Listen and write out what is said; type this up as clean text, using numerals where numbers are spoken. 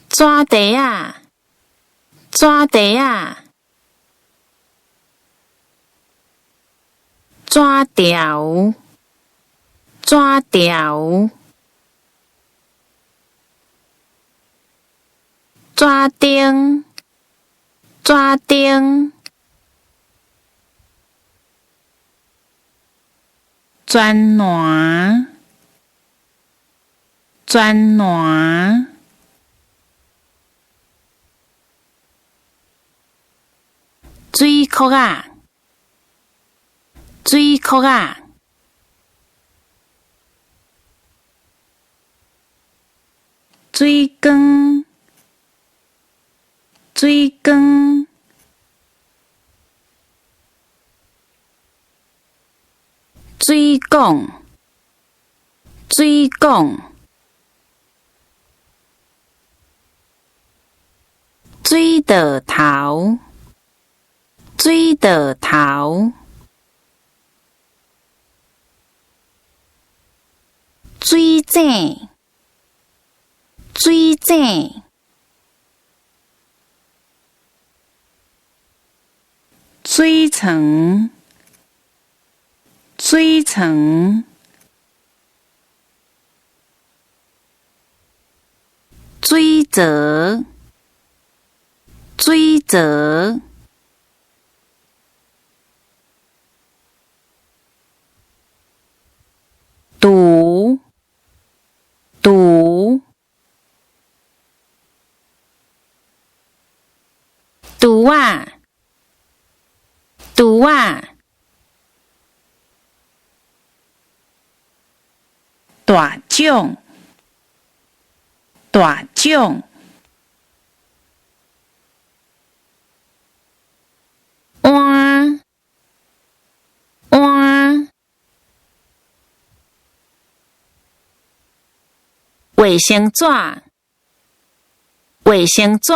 纸袋啊，纸袋啊，纸条，纸条，纸钉，纸钉，转暖，转暖，水壳啊，水壳啊，水缸，水缸，水管，水管，水道头，水道头，水井，水井，水床，水床，水槽，水槽，堵，堵，堵啊，堵啊，大奖，大奖，碗，碗，卫生纸，卫生纸。